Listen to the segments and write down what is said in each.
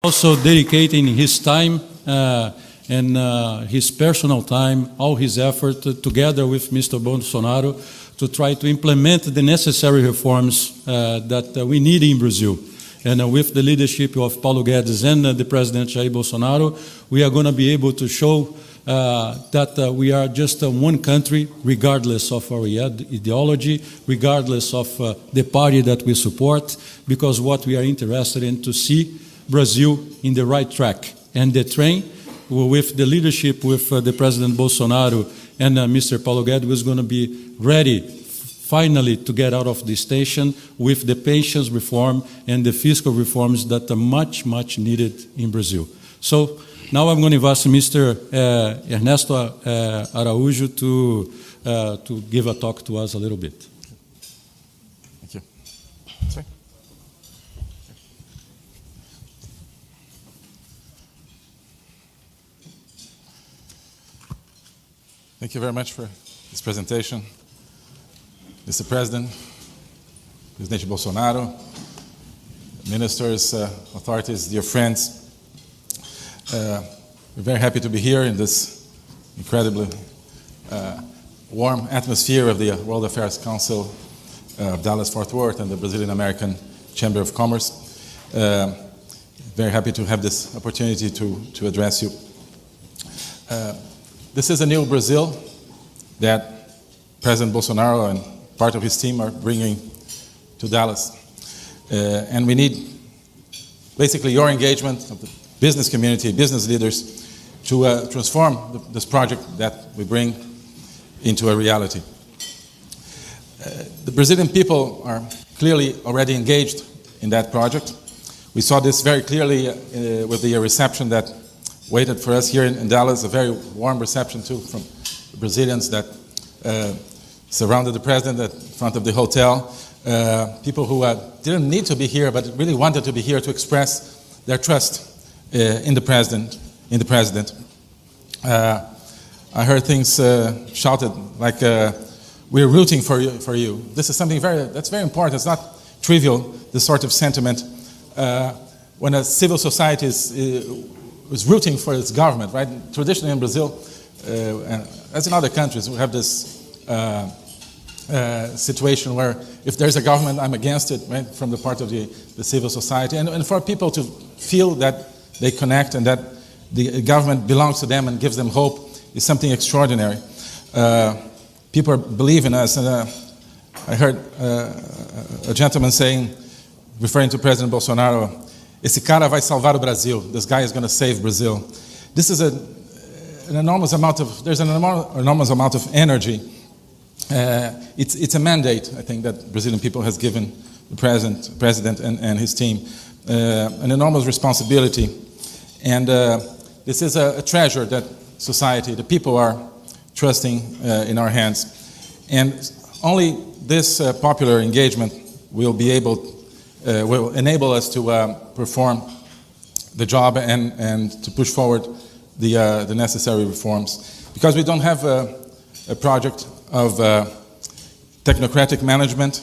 Also dedicating his time and his personal time, all his effort, together with Mr. Bolsonaro, to try to implement the necessary reforms that we need in Brazil. And with the leadership of Paulo Guedes and the President Jair Bolsonaro, we are going to be able to show that we are just one country, regardless of our ideology, regardless of the party that we support, because what we are interested in to see Brazil in the right track. And the train, with the leadership with the President Bolsonaro and Mr. Paulo Guedes, was going to be ready finally to get out of the station with the pensions reform and the fiscal reforms that are much, much needed in Brazil. So now I'm going to invite Mr. Ernesto Araujo to give a talk to us a little bit. Thank you. Sorry. Thank you very much for this presentation. Mr. President, President Bolsonaro, ministers, authorities, dear friends, we're very happy to be here in this incredibly warm atmosphere of the World Affairs Council of Dallas-Fort Worth and the Brazilian-American Chamber of Commerce. Very happy to have this opportunity to address you. This is a new Brazil that President Bolsonaro and part of his team are bringing to Dallas. And we need basically your engagement of the business community, business leaders, to transform this project that we bring into a reality. The Brazilian people are clearly already engaged in that project. We saw this very clearly with the reception that waited for us here in Dallas, a very warm reception too from the Brazilians that surrounded the president at front of the hotel. People who didn't need to be here, but really wanted to be here to express their trust in the president. I heard things shouted like, "We're rooting for you." This is something that's very important. It's not trivial, this sort of sentiment. When a civil society is rooting for its government, right? Traditionally in Brazil, and as in other countries, we have this situation where if there's a government, I'm against it, right? From the part of the civil society. And for people to feel that they connect and that the government belongs to them and gives them hope is something extraordinary. People believe in us. And I heard a gentleman saying, referring to President Bolsonaro, "Esse cara vai salvar o Brasil. This guy is going to save Brazil." This is an enormous amount of, there's an enormous amount of energy. It's a mandate, I think, that Brazilian people has given the president and his team. An enormous responsibility. And this is a treasure that society, the people are trusting in our hands. And only this popular engagement will enable us to perform the job and to push forward the necessary reforms. Because we don't have a project of technocratic management,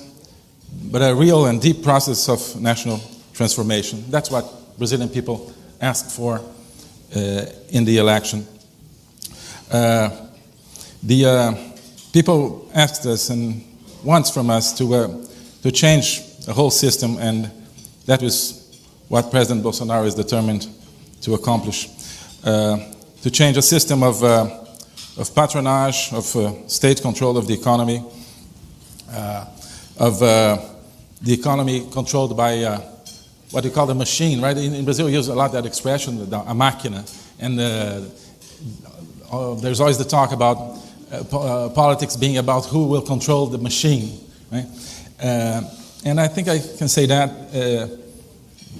but a real and deep process of national transformation. That's what Brazilian people asked for in the election. The people asked us and wants from us to change the whole system, and that is what President Bolsonaro is determined to accomplish. To change a system of patronage, of state control of the economy, of the economy controlled by what you call the machine, right? In Brazil, we use a lot that expression, a máquina, and there's always the talk about politics being about who will control the machine, right? And I think I can say that,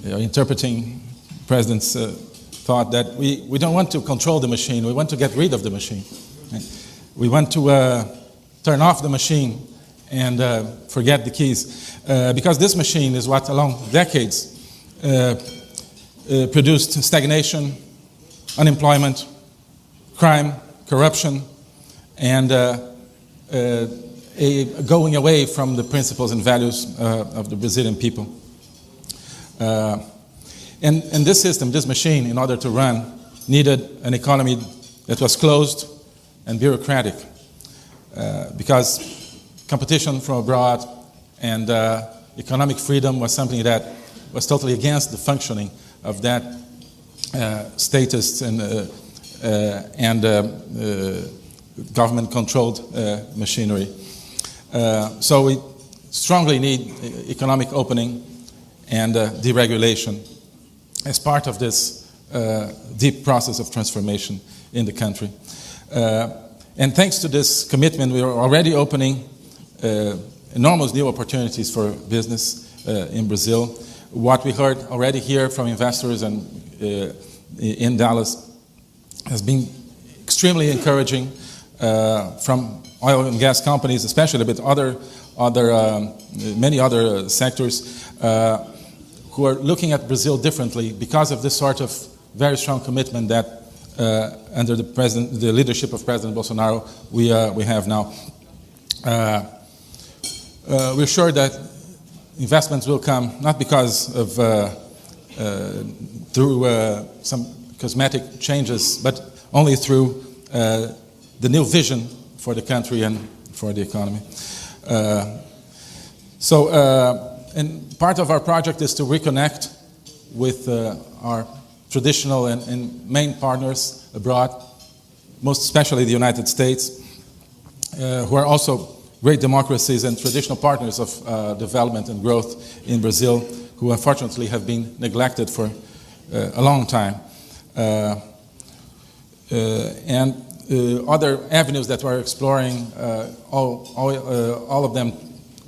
interpreting the President's thought, that we don't want to control the machine, we want to get rid of the machine. Right? We want to turn off the machine and forget the keys. Because this machine is what, along decades, produced stagnation, unemployment, crime, corruption, and a going away from the principles and values of the Brazilian people. And this system, this machine, in order to run, needed an economy that was closed and bureaucratic, because competition from abroad and economic freedom was something that was totally against the functioning of that statist and government-controlled machinery. So we strongly need economic opening and deregulation as part of this deep process of transformation in the country. And thanks to this commitment, we are already opening enormous new opportunities for business in Brazil. What we heard already here from investors and in Dallas has been extremely encouraging from oil and gas companies, especially, but many other sectors who are looking at Brazil differently because of this sort of very strong commitment that under the leadership of President Bolsonaro we have now. We're sure that investments will come not because of through some cosmetic changes, but only through the new vision for the country and for the economy. And part of our project is to reconnect with our traditional and main partners abroad, most especially the United States, who are also great democracies and traditional partners of development and growth in Brazil, who unfortunately have been neglected for a long time. And other avenues that we're exploring, all of them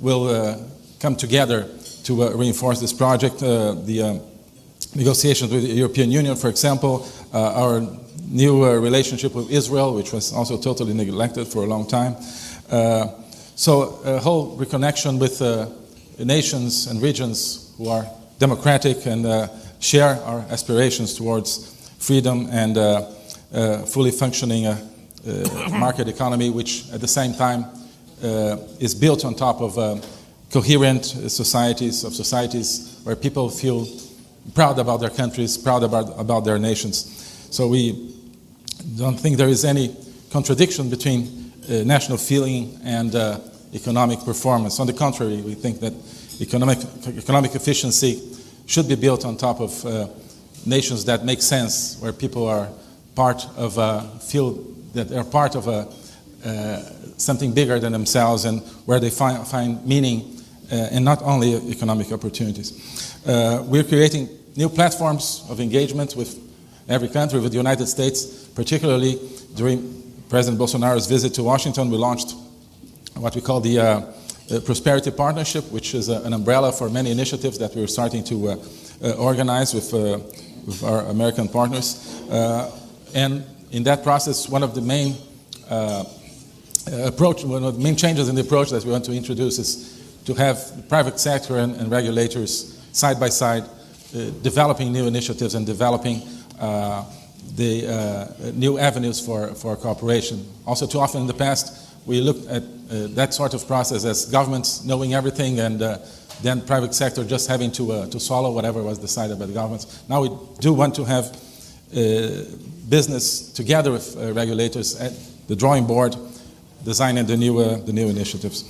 will come together to reinforce this project. The negotiations with the European Union, for example, our new relationship with Israel, which was also totally neglected for a long time. So a whole reconnection with nations and regions who are democratic and share our aspirations towards freedom and fully functioning market economy, which at the same time is built on top of coherent societies where people feel proud about their countries, proud about their nations. So we don't think there is any contradiction between national feeling and economic performance. On the contrary, we think that economic efficiency should be built on top of nations that make sense, where people are part of feel that they're part of something bigger than themselves, and where they find meaning and not only economic opportunities. We're creating new platforms of engagement with every country. With the United States, particularly during President Bolsonaro's visit to Washington, we launched what we call the Prosperity Partnership, which is an umbrella for many initiatives that we're starting to organize with our American partners. And in that process, one of the main changes in the approach that we want to introduce is to have the private sector and regulators side by side, developing new initiatives and developing the new avenues for cooperation. Also, too often in the past, we looked at that sort of process as governments knowing everything and then private sector just having to swallow whatever was decided by the governments. Now we do want to have business together with regulators at the drawing board, designing the new initiatives.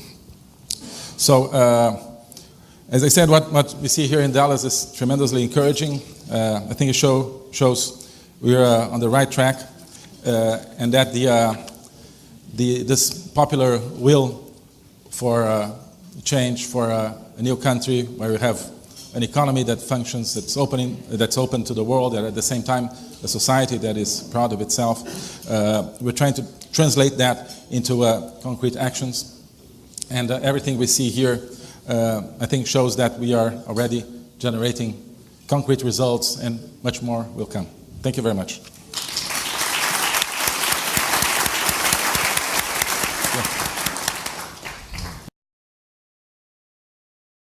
So, as I said, what we see here in Dallas is tremendously encouraging. I think it shows we're on the right track, and that this popular will for change, for a new country where we have an economy that functions, that's open to the world, and at the same time a society that is proud of itself. We're trying to translate that into concrete actions, and everything we see here, I think, shows that we are already generating concrete results, and much more will come. Thank you very much.